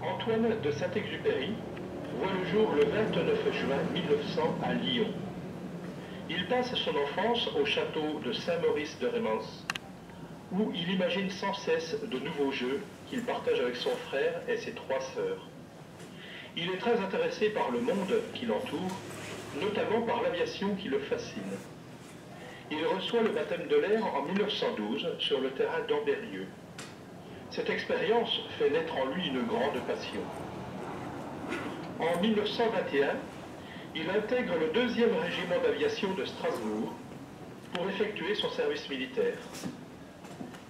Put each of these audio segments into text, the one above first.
Antoine de Saint-Exupéry voit le jour le 29 juin 1900 à Lyon. Il passe son enfance au château de Saint-Maurice de Rémence, où il imagine sans cesse de nouveaux jeux qu'il partage avec son frère et ses 3 sœurs. Il est très intéressé par le monde qui l'entoure, notamment par l'aviation qui le fascine. Il reçoit le baptême de l'air en 1912 sur le terrain d'Ambérieu. Cette expérience fait naître en lui une grande passion. En 1921, il intègre le 2e régiment d'aviation de Strasbourg pour effectuer son service militaire.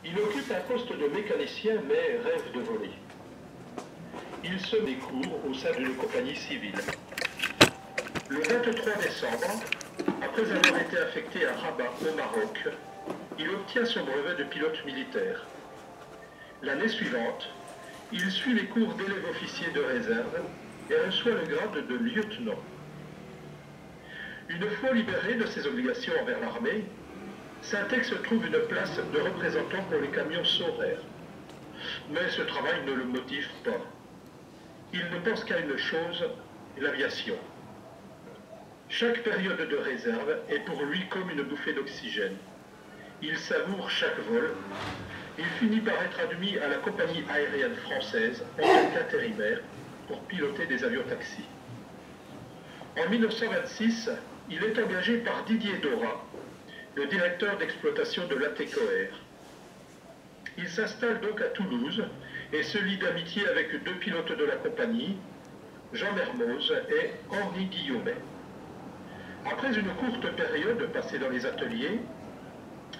Il occupe un poste de mécanicien mais rêve de voler. Il se met cours au sein d'une compagnie civile. Le 23 décembre, après avoir été affecté à Rabat au Maroc, il obtient son brevet de pilote militaire. L'année suivante, il suit les cours d'élève officier de réserve et reçoit le grade de lieutenant. Une fois libéré de ses obligations envers l'armée, Saint-Ex trouve une place de représentant pour les camions Saurer. Mais ce travail ne le motive pas. Il ne pense qu'à une chose, l'aviation. Chaque période de réserve est pour lui comme une bouffée d'oxygène. Il savoure chaque vol. Il finit par être admis à la compagnie aérienne française en tant qu'intérimaire pour piloter des avions taxis. En 1926, il est engagé par Didier Dorat, le directeur d'exploitation de l'ATCOR. Il s'installe donc à Toulouse et se lie d'amitié avec 2 pilotes de la compagnie, Jean Mermoz et Henri Guillaumet. Après une courte période passée dans les ateliers,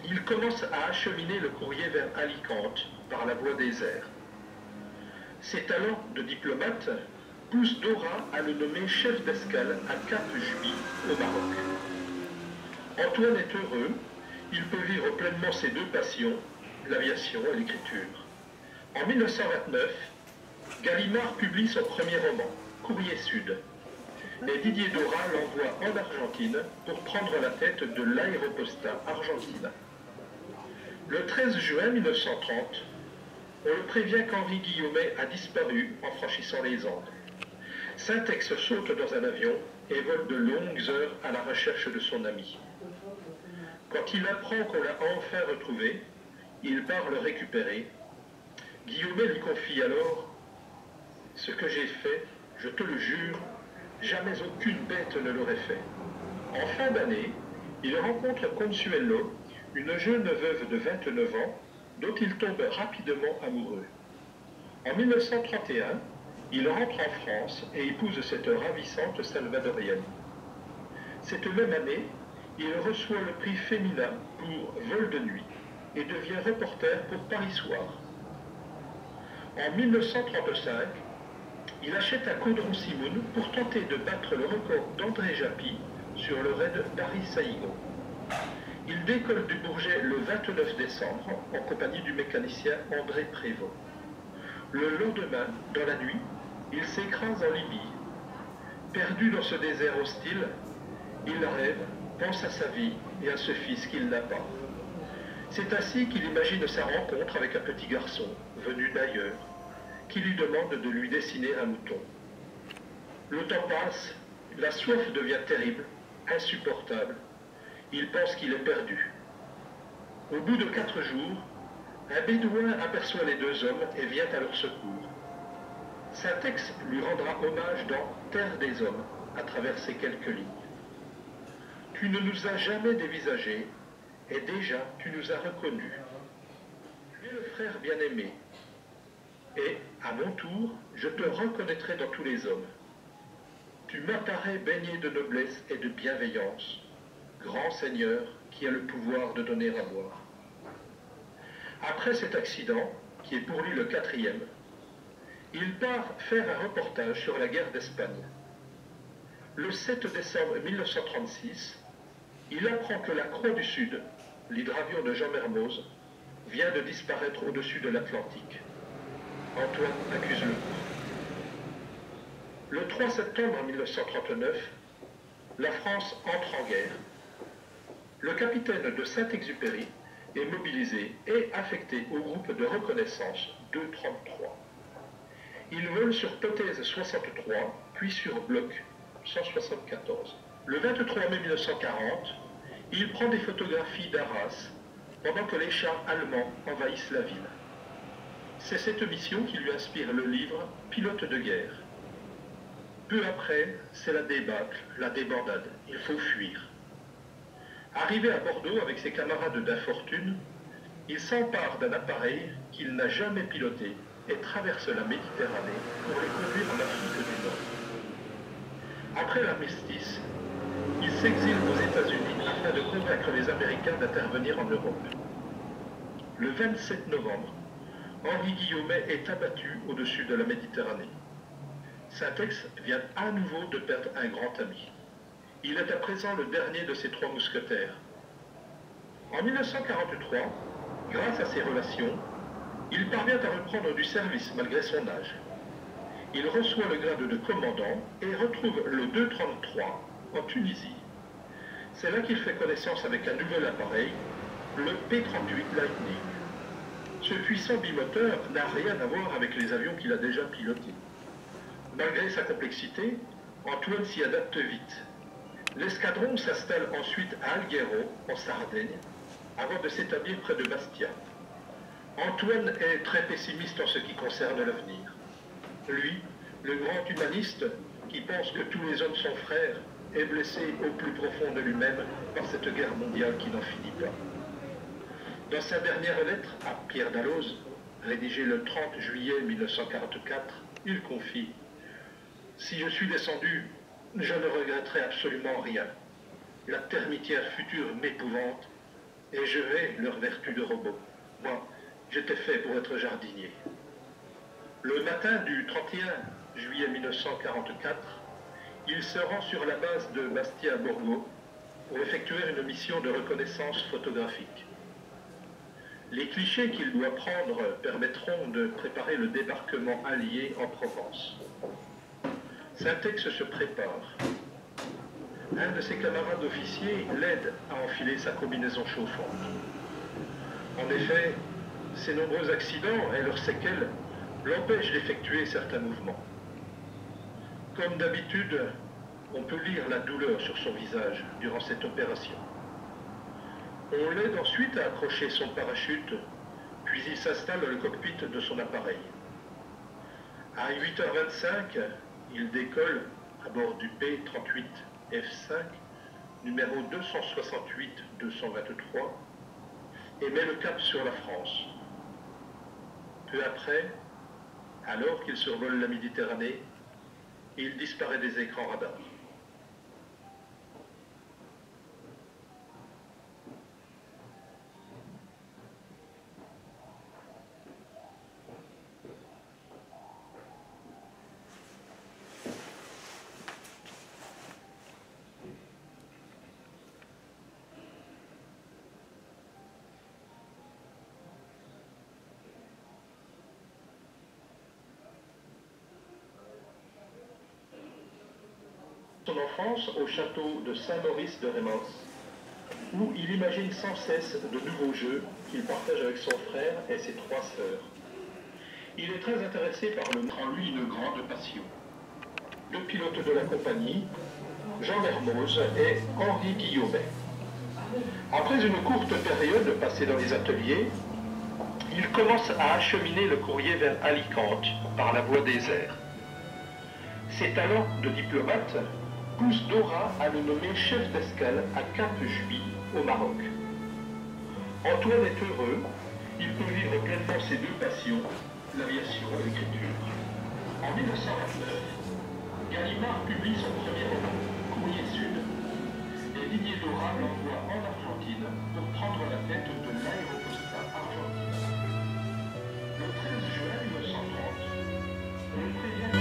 il commence à acheminer le courrier vers Alicante par la voie des airs. Ses talents de diplomate poussent Dorat à le nommer chef d'escale à Cap-Juby au Maroc. Antoine est heureux, il peut vivre pleinement ses 2 passions, l'aviation et l'écriture. En 1929, Gallimard publie son premier roman, Courrier Sud, et Didier Dorat l'envoie en Argentine pour prendre la tête de l'Aéroposta Argentina. Le 13 juin 1930, on le prévient qu'Henri Guillaumet a disparu en franchissant les Andes. Saint-Ex saute dans un avion et vole de longues heures à la recherche de son ami. Quand il apprend qu'on l'a enfin retrouvé, il part le récupérer. Guillaumet lui confie alors « Ce que j'ai fait, je te le jure, jamais aucune bête ne l'aurait fait. » En fin d'année, il rencontre Consuelo, une jeune veuve de 29 ans, dont il tombe rapidement amoureux. En 1931, il rentre en France et épouse cette ravissante salvadorienne. Cette même année, il reçoit le prix féminin pour Vol de nuit. et devient reporter pour Paris Soir. En 1935, il achète un Caudron Simoun pour tenter de battre le record d'André Japy sur le raid Paris-Saïgon. Il décolle du Bourget le 29 décembre en compagnie du mécanicien André Prévost. Le lendemain, dans la nuit, il s'écrase en Libye. Perdu dans ce désert hostile, il rêve, pense à sa vie et à ce fils qu'il n'a pas. C'est ainsi qu'il imagine sa rencontre avec un petit garçon, venu d'ailleurs, qui lui demande de lui dessiner un mouton. Le temps passe, la soif devient terrible, insupportable. Il pense qu'il est perdu. Au bout de 4 jours, un bédouin aperçoit les 2 hommes et vient à leur secours. Saint-Ex lui rendra hommage dans Terre des hommes, à travers ces quelques lignes. Tu ne nous as jamais dévisagés, et déjà tu nous as reconnus. Tu es le frère bien-aimé, et, à mon tour, je te reconnaîtrai dans tous les hommes. Tu m'apparais baigné de noblesse et de bienveillance, grand Seigneur qui a le pouvoir de donner à boire. Après cet accident, qui est pour lui le 4e, il part faire un reportage sur la guerre d'Espagne. Le 7 décembre 1936, il apprend que la Croix du Sud, l'hydravion de Jean Mermoz, vient de disparaître au-dessus de l'Atlantique. Antoine accuse le coup. Le 3 septembre 1939, la France entre en guerre. Le capitaine de Saint-Exupéry est mobilisé et affecté au groupe de reconnaissance 233. Il vole sur Pothèse 63, puis sur Bloc 174. Le 23 mai 1940, il prend des photographies d'Arras pendant que les chars allemands envahissent la ville. C'est cette mission qui lui inspire le livre « Pilote de guerre ». Peu après, c'est la débâcle, la débandade. Il faut fuir. Arrivé à Bordeaux avec ses camarades d'infortune, il s'empare d'un appareil qu'il n'a jamais piloté et traverse la Méditerranée pour les conduire en Afrique du Nord. Après l'armistice, il s'exile aux États-Unis afin de convaincre les Américains d'intervenir en Europe. Le 27 novembre, Henri Guillaumet est abattu au-dessus de la Méditerranée. Saint-Ex vient à nouveau de perdre un grand ami. Il est à présent le dernier de ses 3 mousquetaires. En 1943, grâce à ses relations, il parvient à reprendre du service malgré son âge. Il reçoit le grade de commandant et retrouve le 233 en Tunisie. C'est là qu'il fait connaissance avec un nouvel appareil, le P-38 Lightning. Ce puissant bimoteur n'a rien à voir avec les avions qu'il a déjà pilotés. Malgré sa complexité, Antoine s'y adapte vite. L'escadron s'installe ensuite à Alghero, en Sardaigne, avant de s'établir près de Bastia. Antoine est très pessimiste en ce qui concerne l'avenir. Lui, le grand humaniste, qui pense que tous les hommes sont frères, est blessé au plus profond de lui-même par cette guerre mondiale qui n'en finit pas. Dans sa dernière lettre à Pierre Dalloz, rédigée le 30 juillet 1944, il confie « Si je suis descendu, je ne regretterai absolument rien. La termitière future m'épouvante, et je hais leur vertu de robot. Moi, j'étais fait pour être jardinier. » Le matin du 31 juillet 1944, il se rend sur la base de Bastia-Borgo pour effectuer une mission de reconnaissance photographique. Les clichés qu'il doit prendre permettront de préparer le débarquement allié en Provence. Saint-Ex se prépare. Un de ses camarades officiers l'aide à enfiler sa combinaison chauffante. En effet, ses nombreux accidents et leurs séquelles l'empêchent d'effectuer certains mouvements. Comme d'habitude, on peut lire la douleur sur son visage durant cette opération. On l'aide ensuite à accrocher son parachute, puis il s'installe dans le cockpit de son appareil. À 8h25, il décolle à bord du P-38 F5, numéro 268-223, et met le cap sur la France. Peu après, alors qu'il survole la Méditerranée, il disparaît des écrans radars. Son enfance au château de Saint-Maurice de Rémence, où il imagine sans cesse de nouveaux jeux qu'il partage avec son frère et ses 3 sœurs. Il est très intéressé par en lui une grande passion. 2 pilotes de la compagnie, Jean Mermoz et Henri Guillaumet. Après une courte période passée dans les ateliers, il commence à acheminer le courrier vers Alicante par la voie des airs. Ses talents de diplomate poussent Dora à le nommer chef d'escale à Cap-Juby, au Maroc. Antoine est heureux, il peut vivre pleinement ses 2 passions, l'aviation et l'écriture. En 1929, Gallimard publie son premier roman, Courrier Sud, et Didier Dora l'envoie en Argentine pour prendre la tête de l'aéropostale argentine. Le 13 juin 1930, le prévient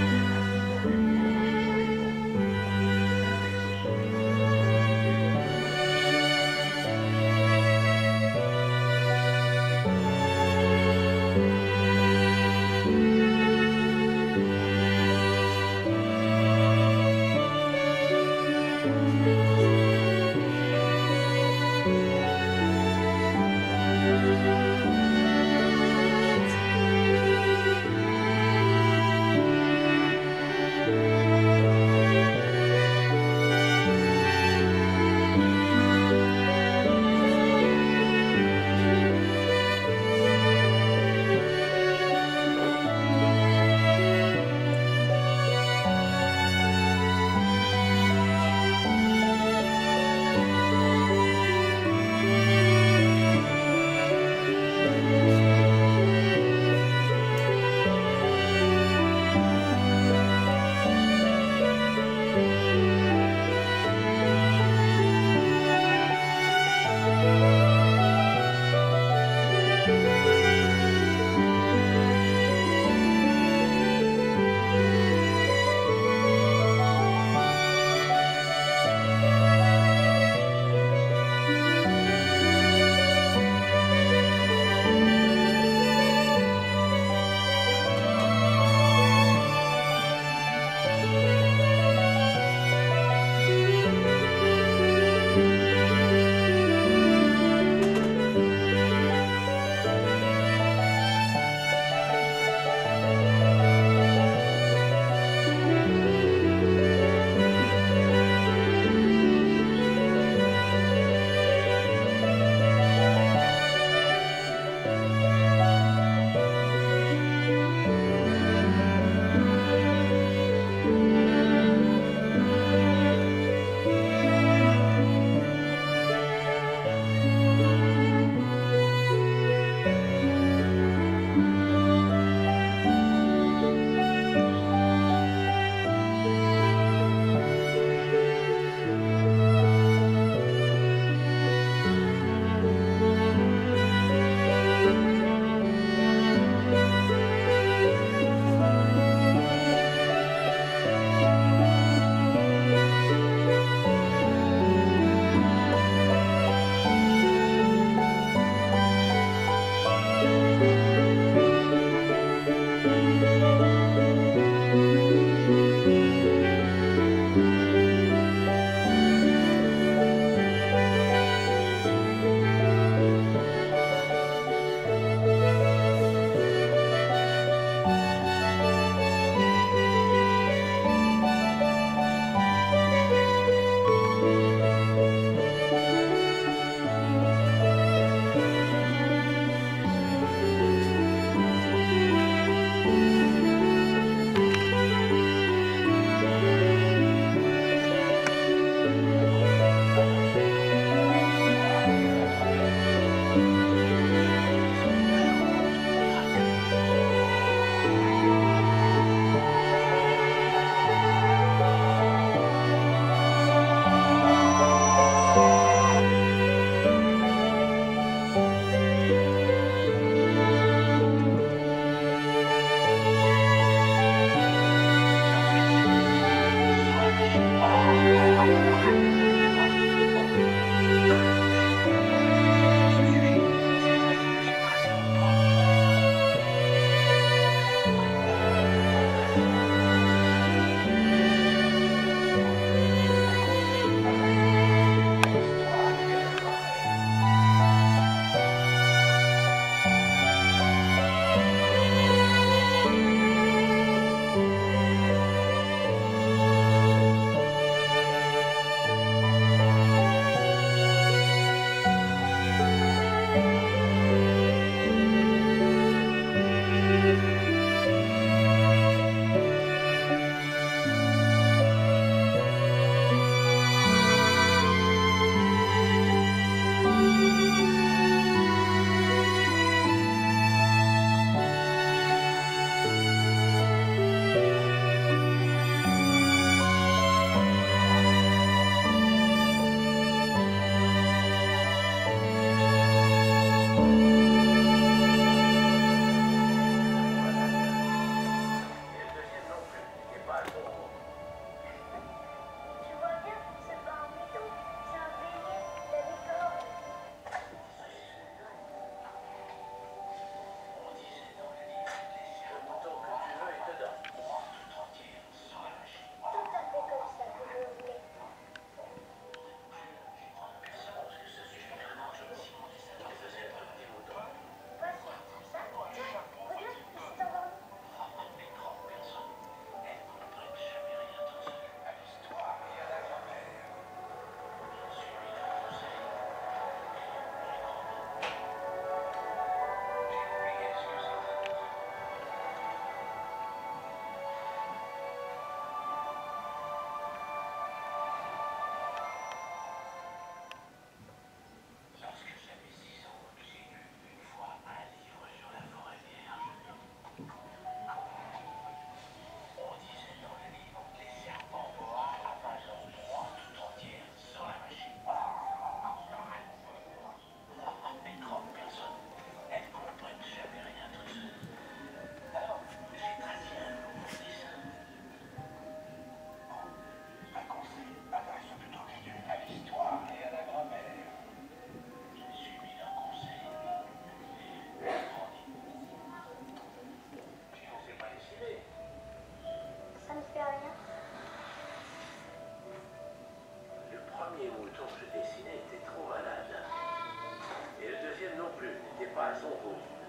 à son tour.